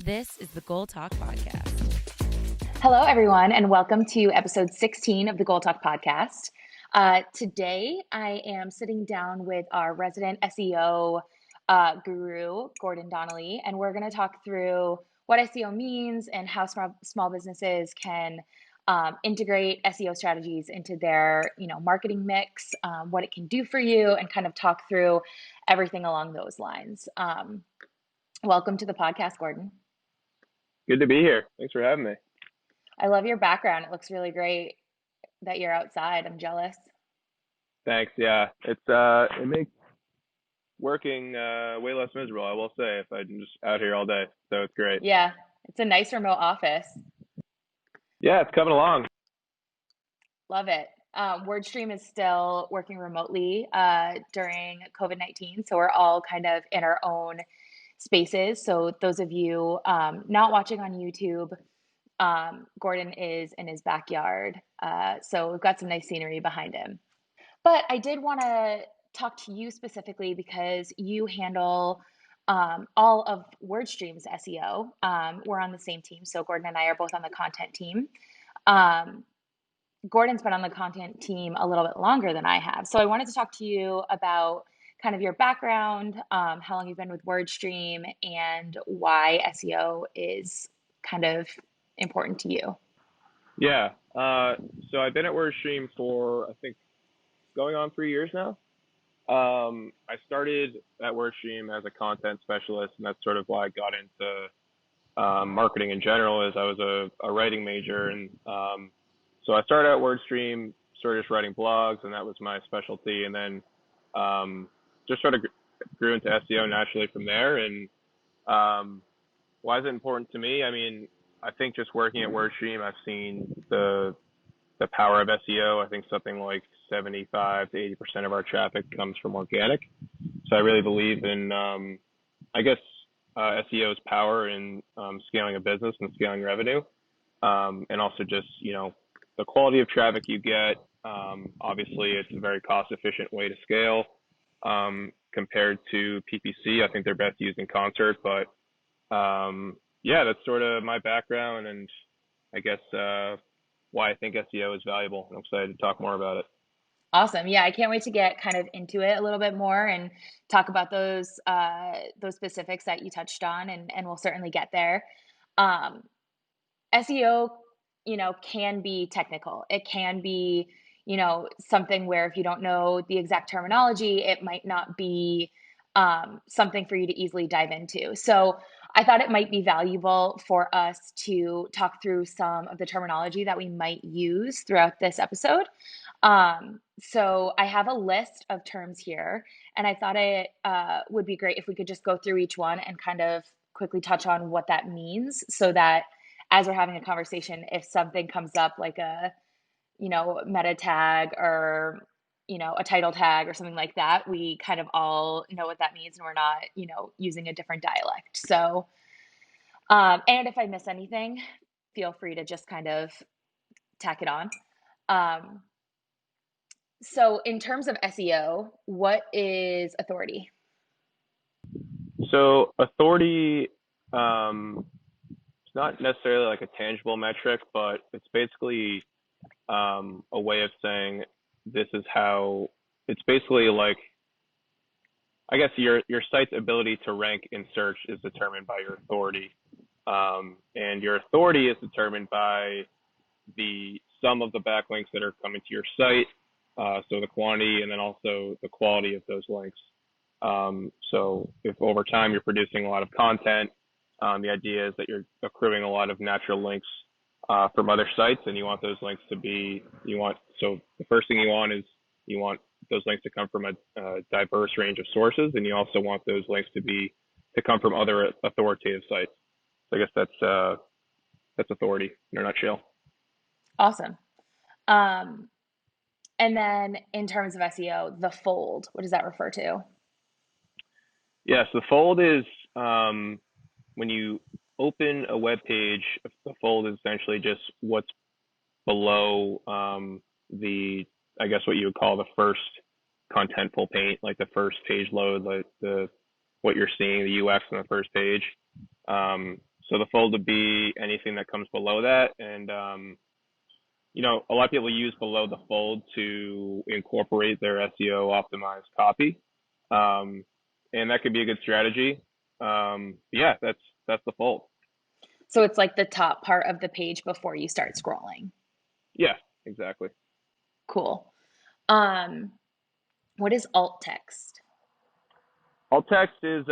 This is the Goal Talk Podcast. Hello, everyone, and welcome to episode 16 of the Goal Talk Podcast. Today, I am sitting down with our resident SEO guru, Gordon Donnelly, and we're going to talk through what SEO means and how small businesses can integrate SEO strategies into their marketing mix, what it can do for you, and kind of talk through everything along those lines. Welcome to the podcast, Gordon. Good to be here. Thanks for having me. I love your background. It looks really great that you're outside. I'm jealous. Thanks. Yeah, it makes working way less miserable, I will say, if I'm just out here all day. So it's great. Yeah, it's a nice remote office. Yeah, it's coming along. Love it. WordStream is still working remotely during COVID-19, so we're all kind of in our own spaces. So those of you not watching on YouTube, Gordon is in his backyard. So we've got some nice scenery behind him. But I did want to talk to you specifically because you handle all of WordStream's SEO. We're on the same team, so Gordon and I are both on the content team. Gordon's been on the content team a little bit longer than I have. So I wanted to talk to you about kind of your background, how long you've been with WordStream, and why SEO is kind of important to you. Yeah. So I've been at WordStream for, I think, going on 3 years now. I started at WordStream as a content specialist, and that's sort of why I got into marketing in general, is I was a writing major. And so I started at WordStream, sort of just writing blogs, and that was my specialty. And then just sort of grew into SEO naturally from there. And why is it important to me? I mean, I think just working at WordStream, I've seen the power of SEO. I think something like 75 to 80% of our traffic comes from organic. So I really believe in, SEO's power in scaling a business and scaling revenue. And also just, the quality of traffic you get. Obviously, it's a very cost-efficient way to scale compared to PPC. I think they're best used in concert. But that's sort of my background, and I guess why I think SEO is valuable. I'm excited to talk more about it. Awesome. Yeah, I can't wait to get kind of into it a little bit more and talk about those specifics that you touched on, and we'll certainly get there. SEO, can be technical. It can be, something where if you don't know the exact terminology, it might not be something for you to easily dive into. So I thought it might be valuable for us to talk through some of the terminology that we might use throughout this episode. So I have a list of terms here, and I thought it would be great if we could just go through each one and kind of quickly touch on what that means, so that as we're having a conversation, if something comes up like a, meta tag or, a title tag or something like that, we kind of all know what that means and we're not, using a different dialect. So, and if I miss anything, feel free to just kind of tack it on. So in terms of SEO, what is authority? So authority, it's not necessarily like a tangible metric, but it's basically a way of saying this is how. It's basically like, I guess your site's ability to rank in search is determined by your authority, and your authority is determined by the sum of the backlinks that are coming to your site, so the quantity, and then also the quality of those links. So if over time you're producing a lot of content, the idea is that you're accruing a lot of natural links from other sites, and you want those links to be, so the first thing you want those links to come from a diverse range of sources, and you also want those links to come from other authoritative sites. So I guess that's authority in a nutshell. Awesome. And then in terms of SEO, the fold, what does that refer to? Yes, the fold is when you open a web page, the fold is essentially just what's below I guess what you would call the first contentful paint, like the first page load, like what you're seeing, the UX on the first page. So the fold would be anything that comes below that. And, a lot of people use below the fold to incorporate their SEO optimized copy. And that could be a good strategy. Yeah, that's the fold. So it's like the top part of the page before you start scrolling. Yeah, exactly. Cool. What is alt text? Alt text is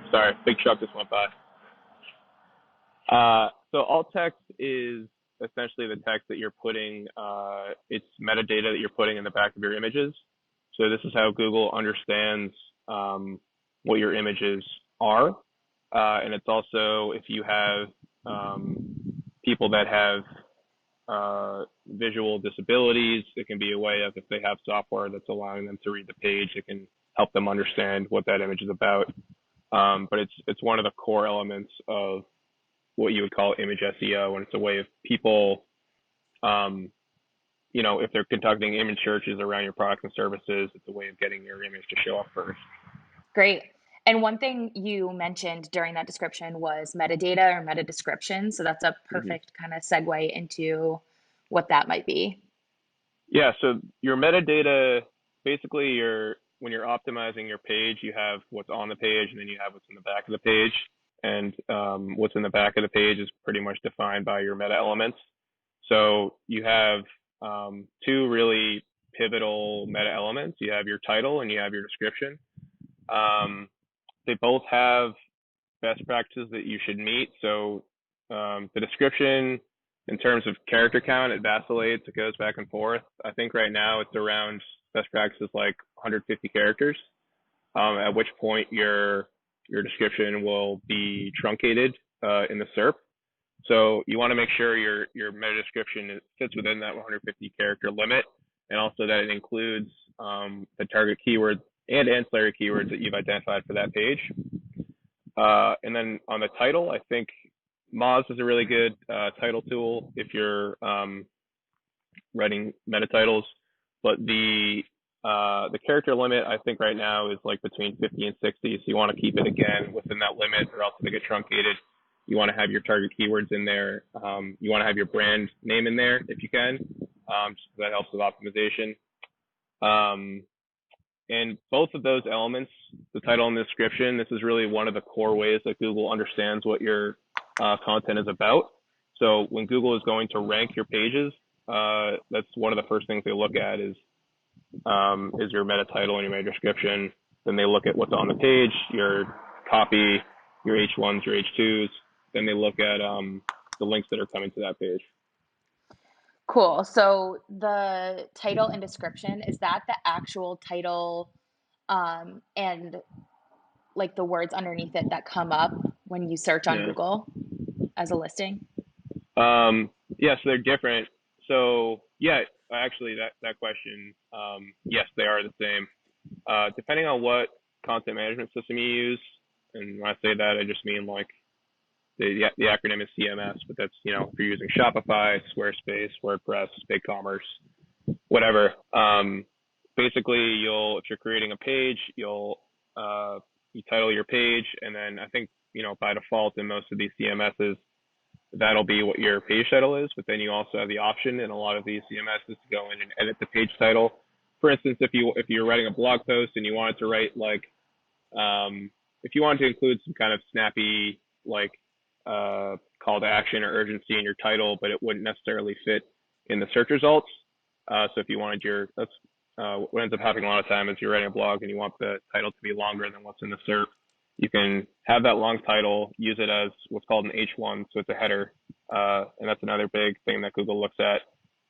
sorry, big truck just went by. So alt text is essentially the text that you're putting, it's metadata that you're putting in the back of your images. So this is how Google understands what your images are. And it's also if you have people that have visual disabilities, it can be a way of if they have software that's allowing them to read the page, it can help them understand what that image is about. But it's one of the core elements of what you would call image SEO, and it's a way of people, if they're conducting image searches around your products and services, it's a way of getting your image to show up first. Great. And one thing you mentioned during that description was metadata or meta description. So that's a perfect kind of segue into what that might be. Yeah, so your metadata, basically when you're optimizing your page, you have what's on the page and then you have what's in the back of the page. And what's in the back of the page is pretty much defined by your meta elements. So you have two really pivotal meta elements. You have your title and you have your description. They both have best practices that you should meet. So the description, in terms of character count, it vacillates. It goes back and forth. I think right now it's around best practices like 150 characters, at which point your description will be truncated in the SERP. So you want to make sure your meta description fits within that 150 character limit, and also that it includes the target keywords and ancillary keywords that you've identified for that page. And then on the title, I think Moz is a really good title tool if you're writing meta titles. But the character limit, I think right now is like between 50 and 60. So you want to keep it again within that limit, or else they get truncated. You want to have your target keywords in there. You want to have your brand name in there if you can. So that helps with optimization. And both of those elements, the title and the description, this is really one of the core ways that Google understands what your content is about. So when Google is going to rank your pages, that's one of the first things they look at is your meta title and your meta description. Then they look at what's on the page, your copy, your H1s, your H2s. Then they look at the links that are coming to that page. Cool. So the title and description, is that the actual title and like the words underneath it that come up when you search on Google as a listing? Yeah, so they're different. So yeah, actually that question, yes, they are the same. Depending on what content management system you use, and when I say that, I just mean like the acronym is CMS, but that's, if you're using Shopify, Squarespace, WordPress, BigCommerce, whatever. Basically, if you're creating a page, you title your page, and then I think, by default in most of these CMSs, that'll be what your page title is. But then you also have the option in a lot of these CMSs to go in and edit the page title. For instance, if you're writing a blog post and you wanted to write like, if you wanted to include some kind of snappy like call to action or urgency in your title, but it wouldn't necessarily fit in the search results. So if you wanted that's what ends up happening a lot of time is you're writing a blog and you want the title to be longer than what's in the SERP. You can have that long title, use it as what's called an H1, so it's a header, and that's another big thing that Google looks at.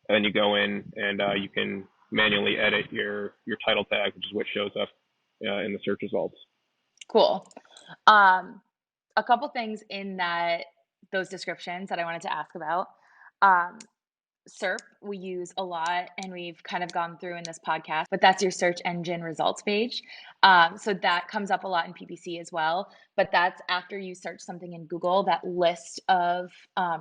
And then you go in and you can manually edit your title tag, which is what shows up in the search results. Cool. A couple things in those descriptions that I wanted to ask about. SERP we use a lot, and we've kind of gone through in this podcast, but that's your search engine results page. So that comes up a lot in PPC as well, but that's after you search something in Google, that list of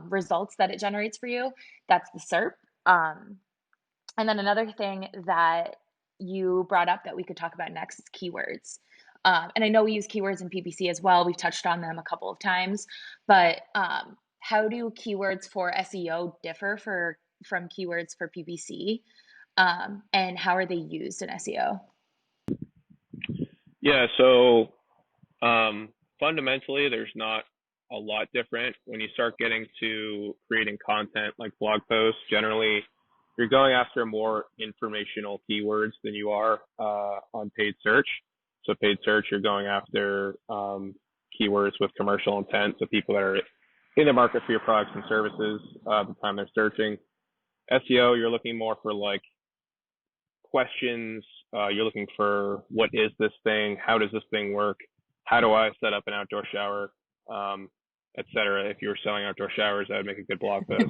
results that it generates for you, that's the SERP. And then another thing that you brought up that we could talk about next is keywords. And I know we use keywords in PPC as well. We've touched on them a couple of times, but how do keywords for SEO differ from keywords for PPC? And how are they used in SEO? Yeah, so fundamentally, there's not a lot different. When you start getting to creating content like blog posts, generally you're going after more informational keywords than you are on paid search. So paid search, you're going after keywords with commercial intent, so people that are in the market for your products and services the time they're searching. SEO, you're looking more for like questions. You're looking for what is this thing? How does this thing work? How do I set up an outdoor shower? Etc. If you were selling outdoor showers, that would make a good blog post.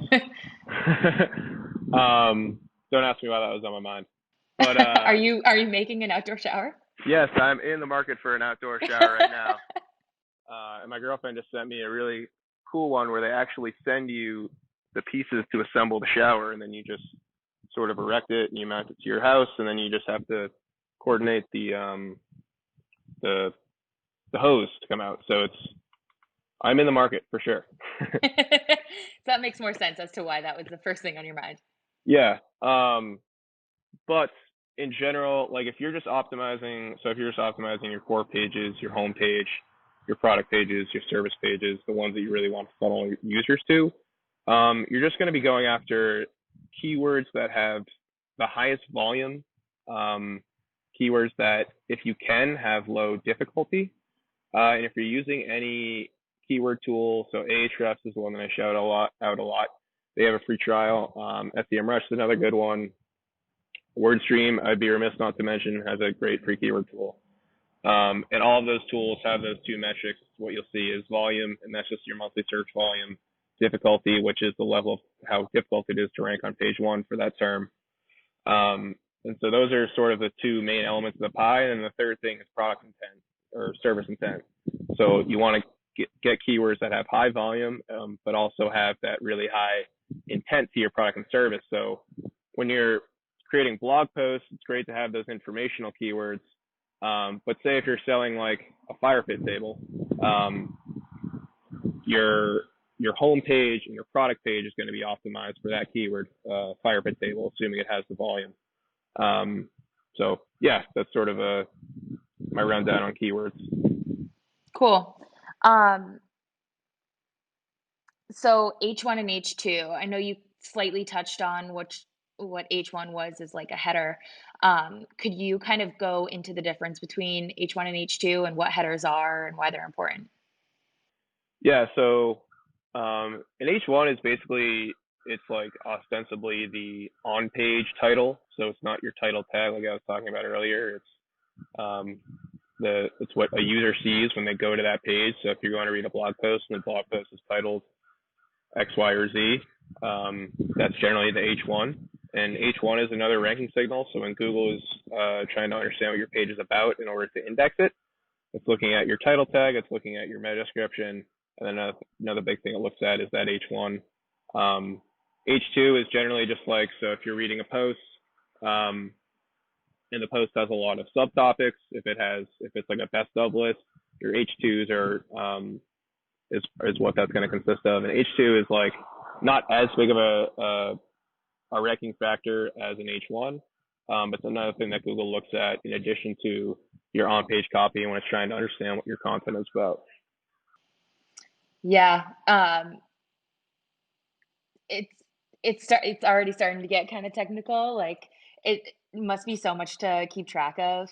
Don't ask me why that was on my mind. But are you making an outdoor shower? Yes, I'm in the market for an outdoor shower right now. And my girlfriend just sent me a really cool one where they actually send you the pieces to assemble the shower, and then you just sort of erect it and you mount it to your house, and then you just have to coordinate the hose to come out. So I'm in the market for sure. That makes more sense as to why that was the first thing on your mind. Yeah. But in general, like if you're just optimizing your core pages, your home page, your product pages, your service pages, the ones that you really want to funnel users to, you're just going to be going after keywords that have the highest volume, keywords that, if you can, have low difficulty. And if you're using any keyword tool, so Ahrefs is one that I shout out a lot. They have a free trial. SEMrush is another good one. WordStream, I'd be remiss not to mention, has a great free keyword tool. And all of those tools have those two metrics. What you'll see is volume, and that's just your monthly search volume. Difficulty, which is the level of how difficult it is to rank on page one for that term. And so those are sort of the two main elements of the pie. And the third thing is product intent or service intent. So you want to get keywords that have high volume, but also have that really high intent to your product and service. So when you're creating blog posts, it's great to have those informational keywords. But say if you're selling like a fire pit table, your home page and your product page is going to be optimized for that keyword, fire pit table, assuming it has the volume. So yeah, that's sort of my rundown on keywords. Cool. So H1 and H2, I know you slightly touched on what H1 was as like a header. Could you kind of go into the difference between H1 and H2 and what headers are and why they're important? Yeah, so an H1 is basically, it's like ostensibly the on-page title. So it's not your title tag like I was talking about earlier. It's what a user sees when they go to that page. So if you're going to read a blog post and the blog post is titled X, Y, or Z, that's generally the H1. And H1 is another ranking signal. So when Google is trying to understand what your page is about in order to index it, it's looking at your title tag, it's looking at your meta description, and then another big thing it looks at is that H1. H2 is generally just like, so if you're reading a post, and the post has a lot of subtopics, if it's like a best of list, your H2s are is what that's going to consist of. And H2 is like not as big of a ranking factor as an H1, but it's another thing that Google looks at in addition to your on-page copy when it's trying to understand what your content is about. Yeah, it's already starting to get kind of technical. Like it must be so much to keep track of.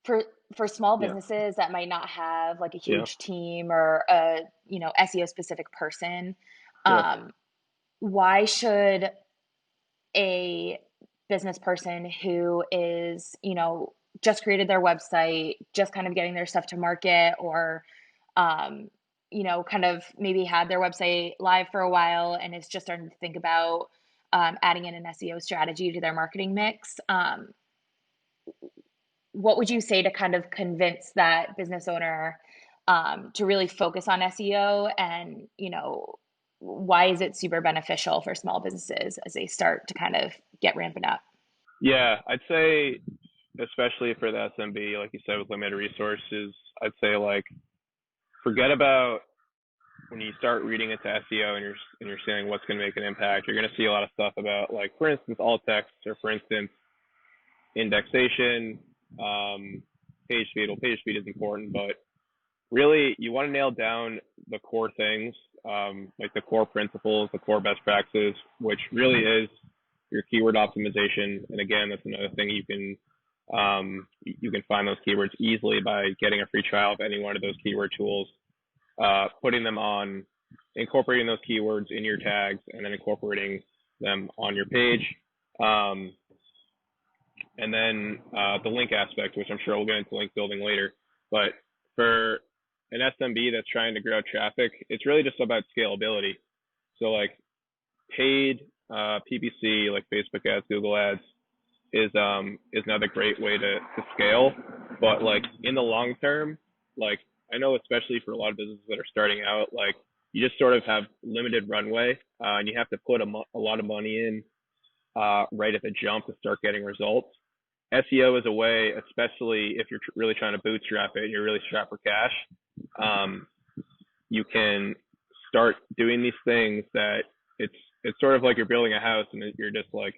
For small businesses that might not have like a huge team or a SEO specific person, why should a business person who is just created their website, just kind of getting their stuff to market, or kind of maybe had their website live for a while and is just starting to think about adding in an SEO strategy to their marketing mix, what would you say to kind of convince that business owner to really focus on SEO, and why is it super beneficial for small businesses as they start to kind of get ramping up? Yeah, I'd say especially for the SMB, like you said, with limited resources, I'd say like forget about when you start reading into SEO and you're saying what's going to make an impact. You're going to see a lot of stuff about, like, for instance, alt text, or for instance, indexation, page speed. Well, page speed is important, but really you want to nail down the core things, like the core principles, the core best practices, which really is your keyword optimization. And again, that's another thing you can find those keywords easily by getting a free trial of any one of those keyword tools, putting them on, incorporating those keywords in your tags, and then incorporating them on your page. And then the link aspect, which I'm sure we'll get into link building later. But for an SMB that's trying to grow traffic, it's really just about scalability. So like paid PPC, like Facebook ads, Google ads, is another great way to scale. But like in the long term, like I know especially for a lot of businesses that are starting out, like you just sort of have limited runway, and you have to put a lot of money in right at the jump to start getting results. SEO is a way, especially if you're really trying to bootstrap it and you're really strapped for cash, you can start doing these things that it's sort of like you're building a house and you're just like,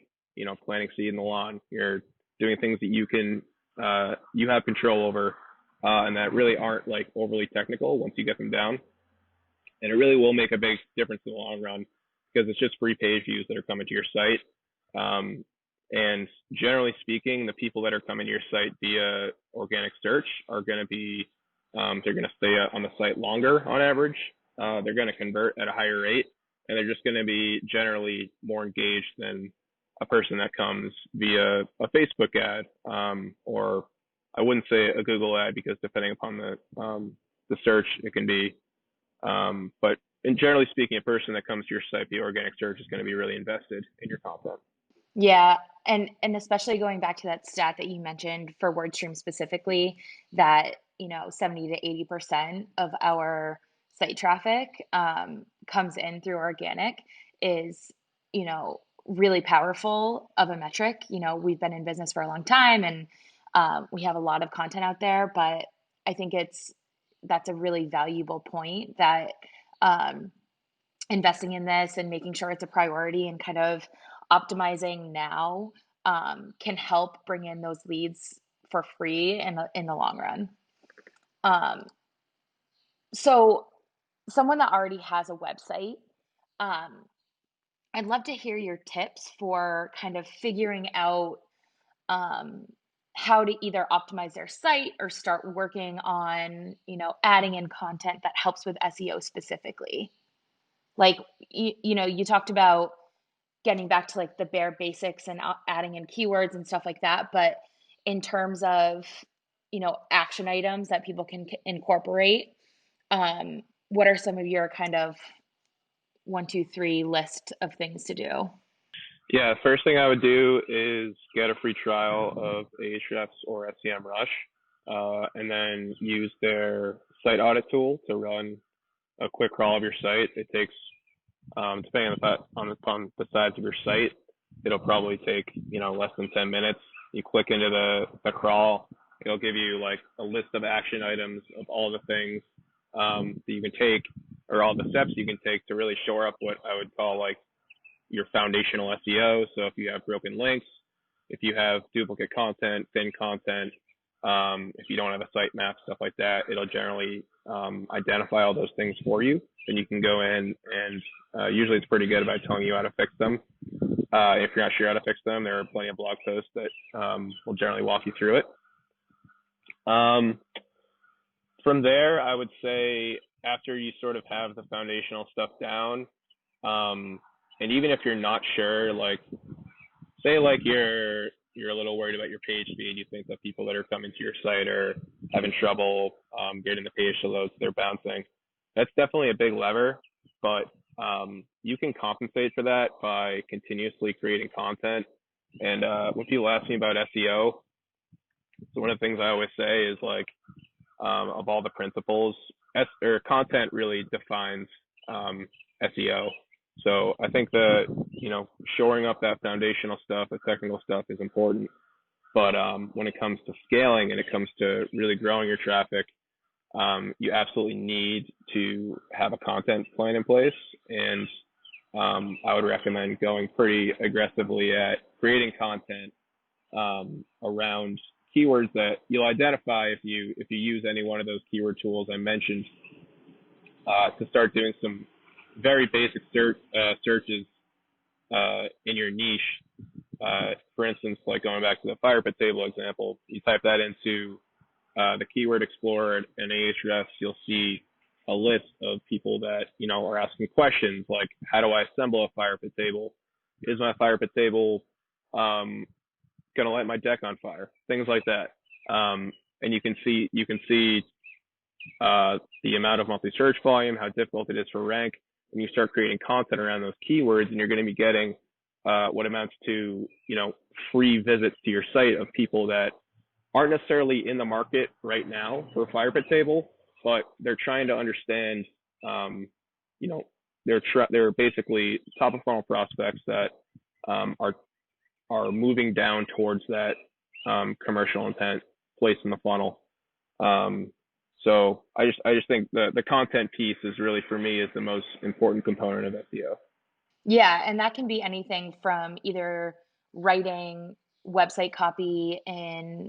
planting seed in the lawn. You're doing things that you have control over, and that really aren't like overly technical once you get them down. And it really will make a big difference in the long run because it's just free page views that are coming to your site. And generally speaking, the people that are coming to your site via organic search are going to be, they're going to stay on the site longer on average. They're going to convert at a higher rate, and they're just going to be generally more engaged than a person that comes via a Facebook ad, or I wouldn't say a Google ad because depending upon the search, it can be. But generally speaking, a person that comes to your site via organic search is going to be really invested in your content. Yeah, and especially going back to that stat that you mentioned for WordStream specifically, that 70 to 80% of our site traffic comes in through organic is really powerful of a metric. We've been in business for a long time, and we have a lot of content out there, but I think that's a really valuable point that investing in this and making sure it's a priority and kind of optimizing now can help bring in those leads for free in the long run. So someone that already has a website, I'd love to hear your tips for kind of figuring out how to either optimize their site or start working on, adding in content that helps with SEO specifically. Like, you talked about getting back to like the bare basics and adding in keywords and stuff like that. But in terms of, action items that people can incorporate, what are some of your kind of 1, 2, 3 list of things to do? Yeah, first thing I would do is get a free trial of Ahrefs or SEMrush, and then use their site audit tool to run a quick crawl of your site. It takes, depending on the size of your site, it'll probably take less than 10 minutes. You click into the crawl, it'll give you like a list of action items of all the things that you can take, or all the steps you can take to really shore up what I would call like your foundational SEO. So if you have broken links, if you have duplicate content, thin content, if you don't have a site map, stuff like that, it'll generally identify all those things for you. Then you can go in and usually it's pretty good about telling you how to fix them. If you're not sure how to fix them, there are plenty of blog posts that will generally walk you through it. From there, I would say after you sort of have the foundational stuff down, and even if you're not sure, like say like you're a little worried about your page speed, you think that people that are coming to your site are having trouble getting the page to load, so they're bouncing. That's definitely a big lever, but you can compensate for that by continuously creating content. And when people ask me about SEO, so one of the things I always say is like, of all the principles, content really defines SEO. So I think that, shoring up that foundational stuff, the technical stuff is important. But when it comes to scaling and it comes to really growing your traffic, you absolutely need to have a content plan in place. And I would recommend going pretty aggressively at creating content around keywords that you'll identify if you use any one of those keyword tools I mentioned, to start doing some very basic searches in your niche. For instance, like going back to the fire pit table example, you type that into the keyword explorer and Ahrefs, you'll see a list of people that are asking questions like, how do I assemble a fire pit table? Is my fire pit table gonna light my deck on fire? Things like that. And you can see the amount of monthly search volume, how difficult it is for rank, and you start creating content around those keywords, and you're going to be getting what amounts to free visits to your site of people that aren't necessarily in the market right now for a fire pit table, but they're trying to understand. You know, they're basically top of funnel prospects that are moving down towards that commercial intent place in the funnel. So I just think the content piece is really, for me, is the most important component of SEO. Yeah, and that can be anything from either writing website copy and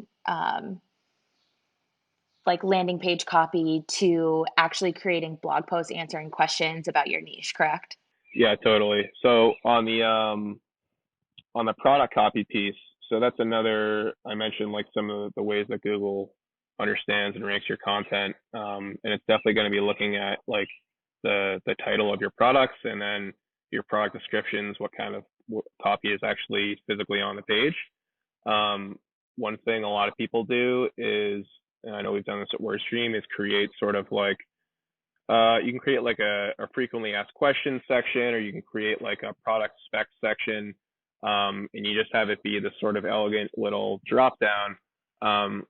like landing page copy to actually creating blog posts answering questions about your niche, correct? Yeah, totally. So on the product copy piece, so that's another, I mentioned like some of the ways that Google understands and ranks your content, and it's definitely going to be looking at like the title of your products, and then your product descriptions, what kind of copy is actually physically on the page. One thing a lot of people do is, and I know we've done this at WordStream, is create sort of like you can create like a frequently asked questions section, or you can create like a product spec section, and you just have it be this sort of elegant little drop down,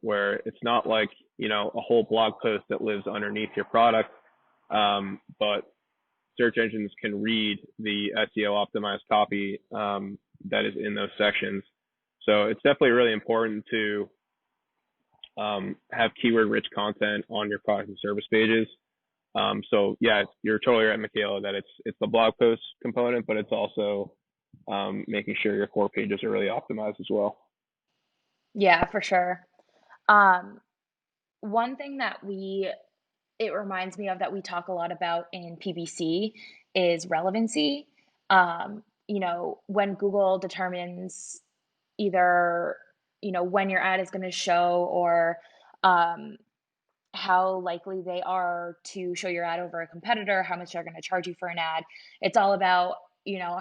where it's not like a whole blog post that lives underneath your product, but search engines can read the SEO optimized copy that is in those sections. So it's definitely really important to have keyword rich content on your product and service pages. So yeah, you're totally right, Mikayla, that it's the blog post component, but it's also making sure your core pages are really optimized as well. Yeah, for sure. Um, One thing that it reminds me of that we talk a lot about in PPC is relevancy. When Google determines either, when your ad is going to show or um, how likely they are to show your ad over a competitor, how much they're going to charge you for an ad. It's all about,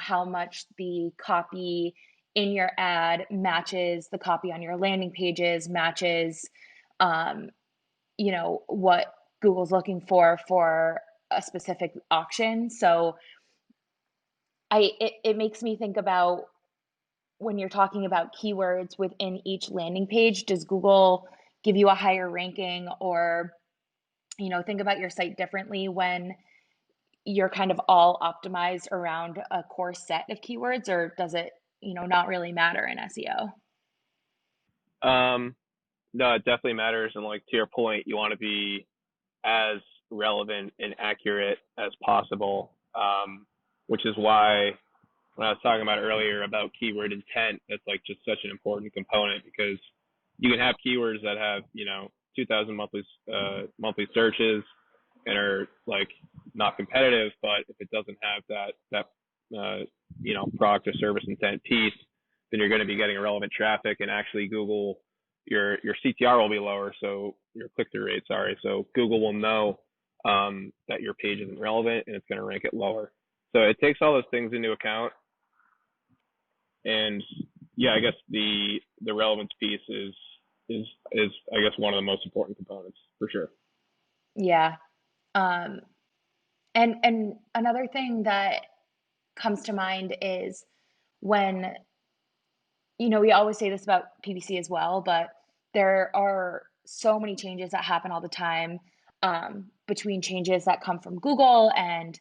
how much the copy in your ad matches the copy on your landing pages, matches, um, what Google's looking for a specific auction. So it makes me think about when you're talking about keywords within each landing page, does Google give you a higher ranking, or think about your site differently when you're kind of all optimized around a core set of keywords, or does it, not really matter in SEO? Um, no, it definitely matters, and like to your point, you want to be as relevant and accurate as possible, which is why when I was talking about earlier about keyword intent, that's like just such an important component, because you can have keywords that have 2,000 monthly searches and are like not competitive, but if it doesn't have that product or service intent piece, then you're going to be getting irrelevant traffic, and actually Google, your CTR will be lower, so your click-through rate, sorry, so Google will know that your page isn't relevant, and it's going to rank it lower. So it takes all those things into account. And yeah, I guess the relevance piece is I guess one of the most important components for sure. Yeah. Um, and another thing that comes to mind is when, we always say this about PPC as well, but there are so many changes that happen all the time, between changes that come from Google and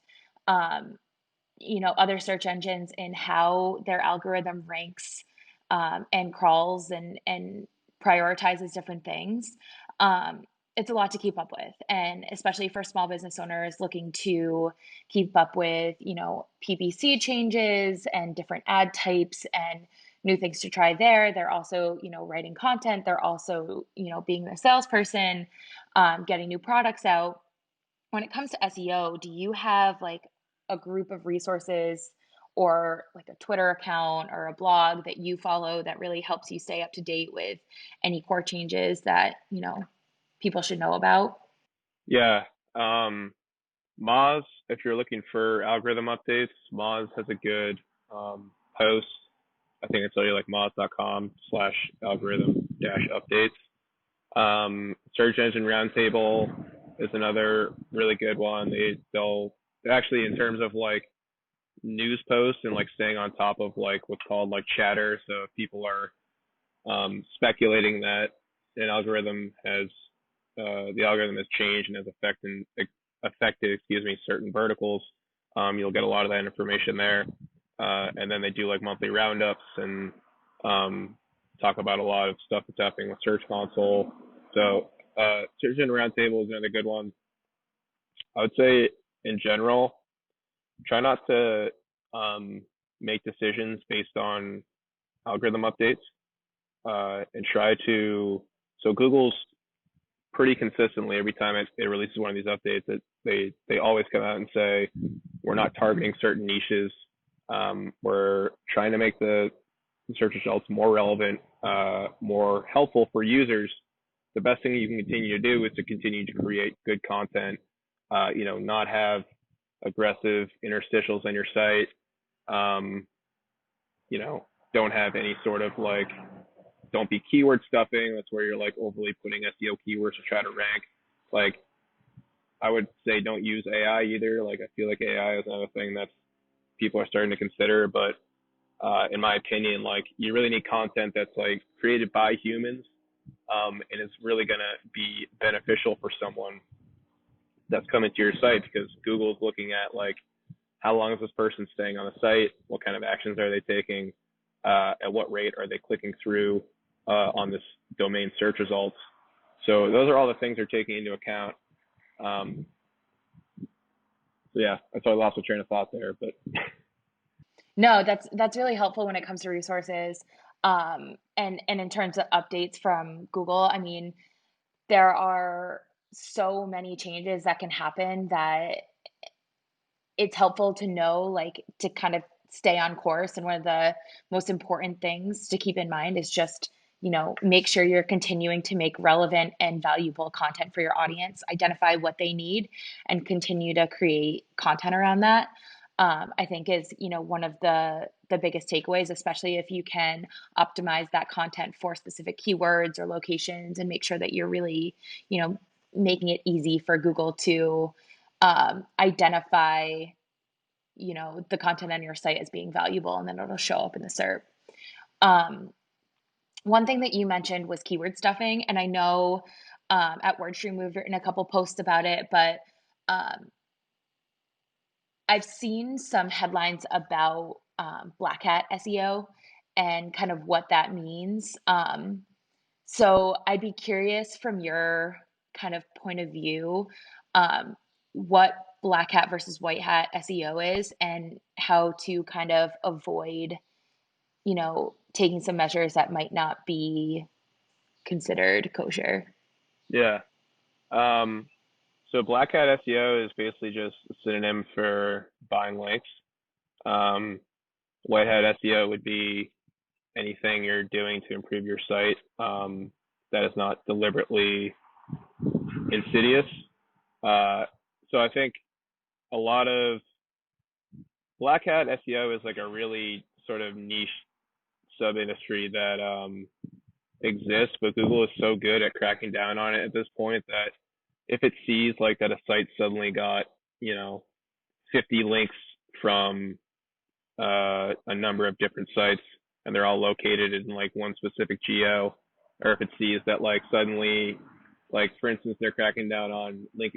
other search engines in how their algorithm ranks and crawls and prioritizes different things. Um, it's a lot to keep up with, and especially for small business owners looking to keep up with, PPC changes and different ad types and new things to try there. They're also, writing content. They're also, being the salesperson, getting new products out. When it comes to SEO, do you have like a group of resources or like a Twitter account or a blog that you follow that really helps you stay up to date with any core changes that, people should know about? Yeah. Moz, if you're looking for algorithm updates, Moz has a good post. I think it's literally like moz.com/algorithm dash updates. Search Engine Roundtable is another really good one. They'll actually, in terms of like news posts and like staying on top of like what's called like chatter. So if people are speculating that an algorithm has the algorithm has changed and has affected certain verticals, you'll get a lot of that information there. And then they do like monthly roundups and talk about a lot of stuff that's happening with Search Console. So Search Engine Roundtable is another good one. I would say in general, try not to make decisions based on algorithm updates, and try to. So Google's pretty consistently every time it releases one of these updates, that they always come out and say we're not targeting certain niches. We're trying to make the search results more relevant, more helpful for users. The best thing you can continue to do is to continue to create good content. Not have aggressive interstitials on your site. Don't have any sort of like, don't be keyword stuffing. That's where you're like overly putting SEO keywords to try to rank. Like, I would say don't use AI either. Like, I feel like AI is another thing that people are starting to consider, but in my opinion, like, you really need content that's like created by humans, and is really gonna be beneficial for someone that's coming to your site, because Google is looking at like how long is this person staying on the site, what kind of actions are they taking, at what rate are they clicking through on this domain search results. So those are all the things they're taking into account. So yeah, I thought I lost a train of thought there, but No, that's really helpful when it comes to resources. And in terms of updates from Google, I mean, there are so many changes that can happen that it's helpful to know, like, to kind of stay on course. And one of the most important things to keep in mind is just, make sure you're continuing to make relevant and valuable content for your audience, identify what they need, and continue to create content around that. I think is, one of the biggest takeaways, especially if you can optimize that content for specific keywords or locations and make sure that you're really, making it easy for Google to identify, the content on your site as being valuable, and then it'll show up in the SERP. One thing that you mentioned was keyword stuffing, and I know at WordStream we've written a couple posts about it, but I've seen some headlines about Blackhat SEO and kind of what that means. So I'd be curious from your kind of point of view, what black hat versus white hat SEO is and how to kind of avoid, taking some measures that might not be considered kosher. yeah. So Blackhat SEO is basically just a synonym for buying links. White hat SEO would be anything you're doing to improve your site, that is not deliberately insidious. So I think a lot of Blackhat SEO is like a really sort of niche sub industry that exists, but Google is so good at cracking down on it at this point that if it sees like that a site suddenly got, 50 links from a number of different sites and they're all located in like one specific geo, or if it sees that like suddenly, like for instance, they're cracking down on link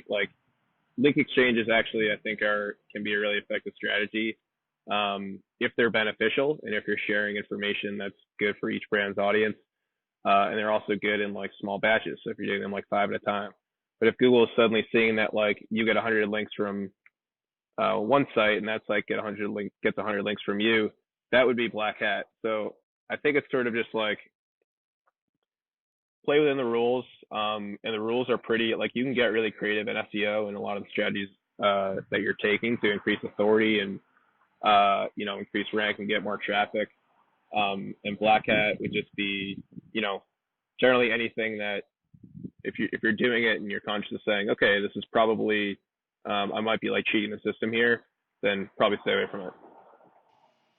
exchanges actually, I think can be a really effective strategy. if they're beneficial and if you're sharing information that's good for each brand's audience. And they're also good in like small batches. So if you're doing them like 5 at a time. But if Google is suddenly seeing that like you get 100 links from one site and that's like gets 100 links from you, that would be Black Hat. So I think it's sort of just like play within the rules. And the rules are pretty, like you can get really creative in SEO and a lot of the strategies that you're taking to increase authority and, increase rank and get more traffic. And Black Hat would just be, generally anything that if you're doing it and you're conscious of saying, okay, this is probably, I might be like cheating the system here, then probably stay away from it.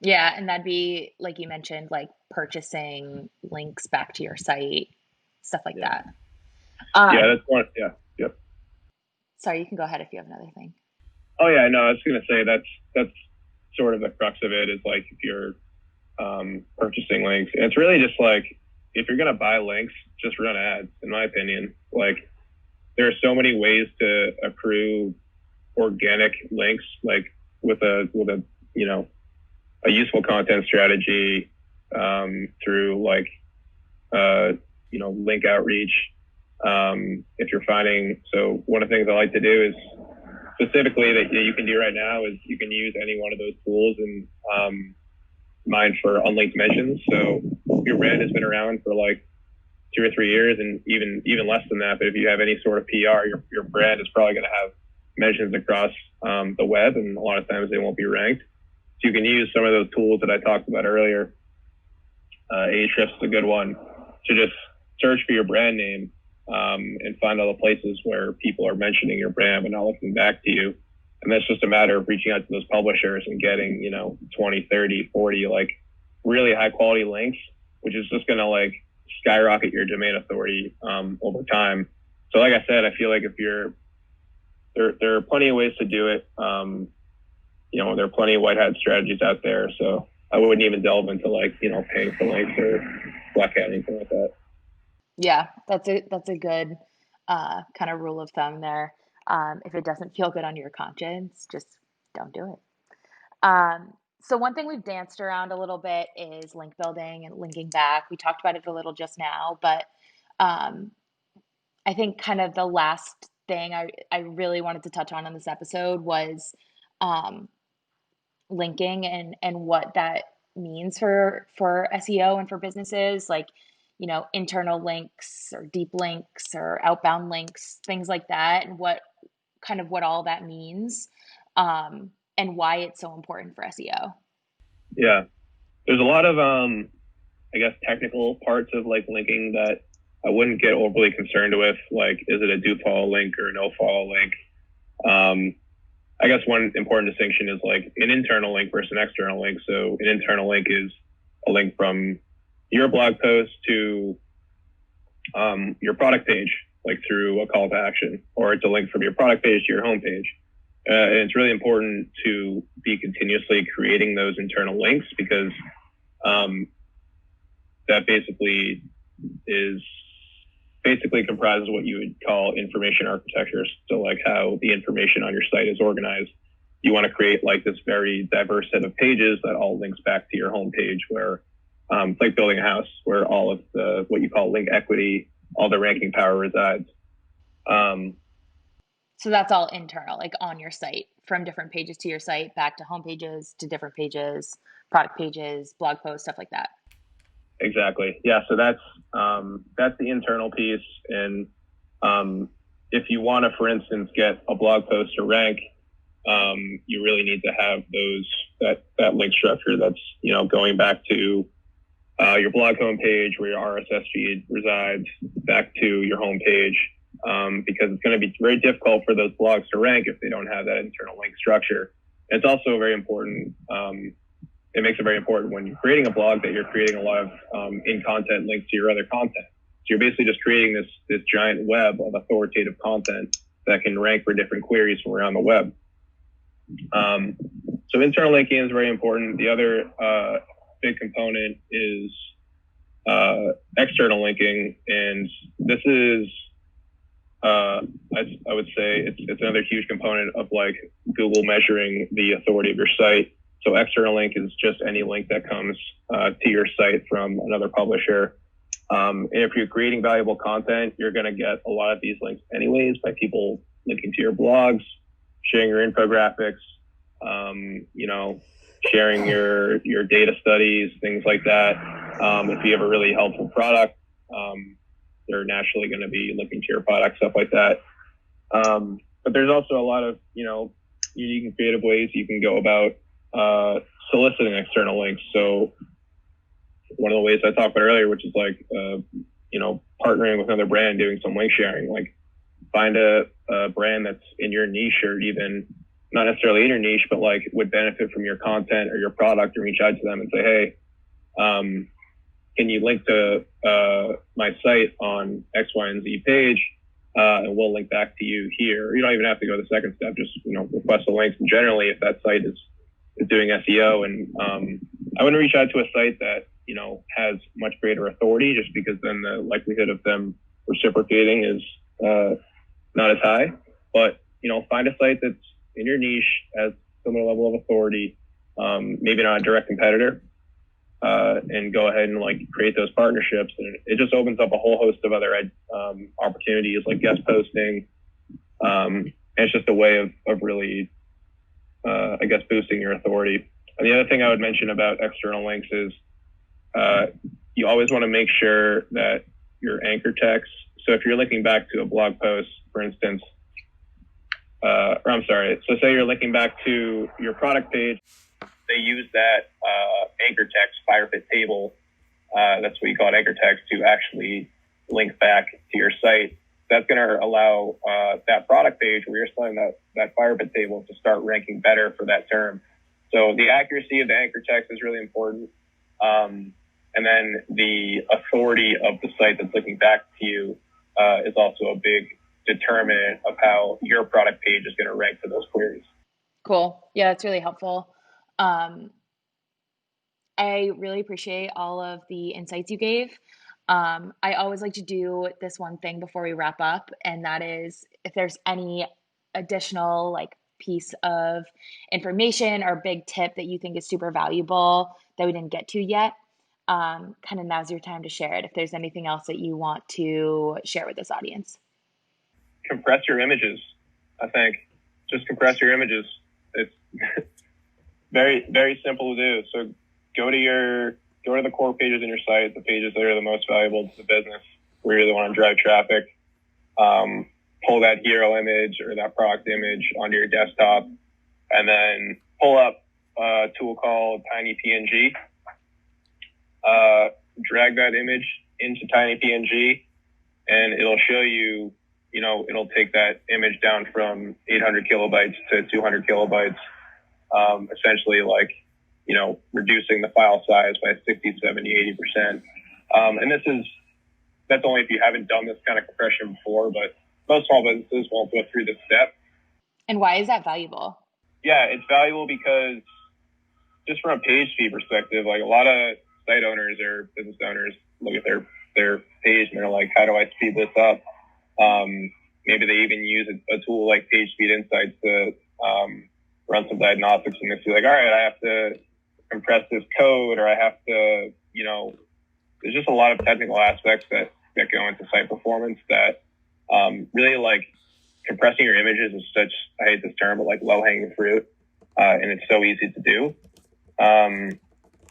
Yeah, and that'd be like you mentioned, like purchasing links back to your site, stuff like that. Yeah, that's one. Yeah, yep. Sorry, you can go ahead if you have another thing. Oh yeah, no, I was gonna say that's sort of the crux of it is like if you're purchasing links, and it's really just like if you're gonna buy links, just run ads. In my opinion, like there are so many ways to accrue organic links, like with a useful content strategy through like link outreach. If you're finding, so one of the things I like to do is specifically that you can do right now is you can use any one of those tools and mine for unlinked mentions. So your brand has been around for like 2 or 3 years and even less than that. But if you have any sort of PR, your brand is probably going to have mentions across the web, and a lot of times they won't be ranked. So you can use some of those tools that I talked about earlier. Ahrefs is a good one to just search for your brand name and find all the places where people are mentioning your brand but not looking back to you. And that's just a matter of reaching out to those publishers and getting, 20, 30, 40, like really high quality links, which is just going to like skyrocket your domain authority over time. So like I said, I feel like if there are plenty of ways to do it. There are plenty of white hat strategies out there. So I wouldn't even delve into like, paying for links or Black Hat, anything like that. Yeah, that's a good kind of rule of thumb there. If it doesn't feel good on your conscience, just don't do it. So one thing we've danced around a little bit is link building and linking back. We talked about it a little just now, but I think kind of the last thing I really wanted to touch on in this episode was linking and what that means for SEO and for businesses, like internal links or deep links or outbound links, things like that, and what all that means, and why it's so important for SEO. Yeah, there's a lot of I guess technical parts of like linking that I wouldn't get overly concerned with, like is it a do follow link or no follow link. I guess one important distinction is like an internal link versus an external link. So an internal link is a link from your blog post to your product page, like through a call to action, or it's a link from your product page to your homepage. And it's really important to be continuously creating those internal links because that basically comprises what you would call information architecture. So like how the information on your site is organized. You want to create like this very diverse set of pages that all links back to your homepage where it's like building a house where all of the, what you call link equity, all the ranking power resides. So that's all internal, like on your site, from different pages to your site, back to home pages, to different pages, product pages, blog posts, stuff like that. Exactly. Yeah. So that's the internal piece. And if you want to, for instance, get a blog post to rank, you really need to have that link structure that's, going back to your blog homepage where your RSS feed resides, back to your homepage, because it's going to be very difficult for those blogs to rank if they don't have that internal link structure. And it's also very important. It makes it very important when you're creating a blog that you're creating a lot of in-content links to your other content. So you're basically just creating this giant web of authoritative content that can rank for different queries from around the web. So internal linking is very important. The other big component is external linking, and this is I would say it's another huge component of like Google measuring the authority of your site. So external link is just any link that comes to your site from another publisher. And if you're creating valuable content, you're going to get a lot of these links anyways by people linking to your blogs, sharing your infographics, sharing your data studies, things like that. If you have a really helpful product, they're naturally going to be linking to your product, stuff like that. But there's also a lot of, unique and creative ways you can go about soliciting external links. So one of the ways I talked about earlier, which is like, partnering with another brand, doing some link sharing, like find a brand that's in your niche, or even not necessarily in your niche, but like would benefit from your content or your product, and reach out to them and say, hey, can you link to my site on X, Y, and Z page? And we'll link back to you here. You don't even have to go to the second step, just, request the links. And generally, if that site is doing SEO, and I wouldn't reach out to a site that, has much greater authority, just because then the likelihood of them reciprocating is not as high. But, find a site that's in your niche, has similar level of authority, maybe not a direct competitor, and go ahead and like create those partnerships. And it just opens up a whole host of other opportunities, like guest posting. And it's just a way of really, boosting your authority. And the other thing I would mention about external links is you always want to make sure that your anchor text. So if you're linking back to a blog post, for instance, so say you're linking back to your product page, they use that anchor text, firefit table, that's what you call it, anchor text, to actually link back to your site. That's going to allow that product page where you're selling that firefit table to start ranking better for that term. So the accuracy of the anchor text is really important. And then the authority of the site that's looking back to you is also a big determinant of how your product page is going to rank for those queries. Cool. Yeah, that's really helpful. I really appreciate all of the insights you gave. I always like to do this one thing before we wrap up, and that is if there's any additional piece of information or big tip that you think is super valuable that we didn't get to yet, kind of now's your time to share it. If there's anything else that you want to share with this audience. Compress your images. I think just compress your images. It's very, very simple to do. So go to the core pages in your site, the pages that are the most valuable to the business, where you really want to drive traffic. Pull that hero image or that product image onto your desktop, and then pull up a tool called Tiny PNG. Drag that image into Tiny PNG, and it'll show you, it'll take that image down from 800 kilobytes to 200 kilobytes, essentially reducing the file size by 60, 70, 80%. And that's only if you haven't done this kind of compression before, but most small businesses won't go through this step. And why is that valuable? Yeah, it's valuable because just from a page speed perspective, a lot of site owners or business owners look at their page and they're like, how do I speed this up? Maybe they even use a tool like Page Speed Insights to run some diagnostics, and they see all right, I have to compress this code, or I have to, there's just a lot of technical aspects that go into site performance that really compressing your images is such, I hate this term, but low hanging fruit. And it's so easy to do.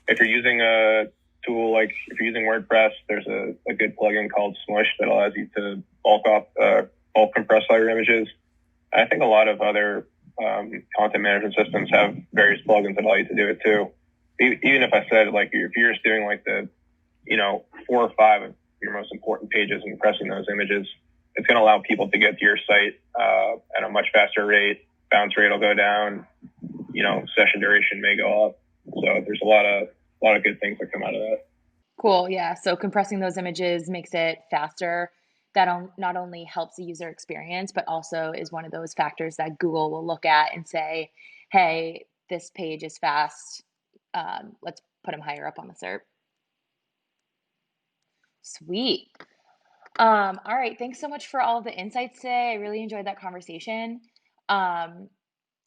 If you're using a tool, if you're using WordPress, there's a good plugin called Smush that allows you to bulk compress all your images. I think a lot of other content management systems have various plugins that allow you to do it too. Even if I said if you're just doing the 4 or 5 of your most important pages and compressing those images, it's going to allow people to get to your site at a much faster rate. Bounce rate will go down. Session duration may go up. So there's a lot of good things that come out of that. Cool. Yeah. So compressing those images makes it faster. That not only helps the user experience, but also is one of those factors that Google will look at and say, hey, this page is fast. Let's put them higher up on the SERP. Sweet. All right. Thanks so much for all of the insights today. I really enjoyed that conversation.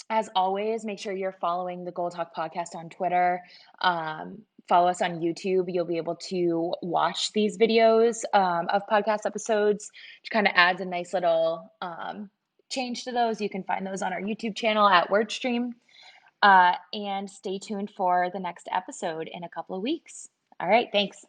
As always, make sure you're following the Goal Talk podcast on Twitter. Follow us on YouTube. You'll be able to watch these videos of podcast episodes, which kind of adds a nice little change to those. You can find those on our YouTube channel at WordStream. And stay tuned for the next episode in a couple of weeks. All right, thanks.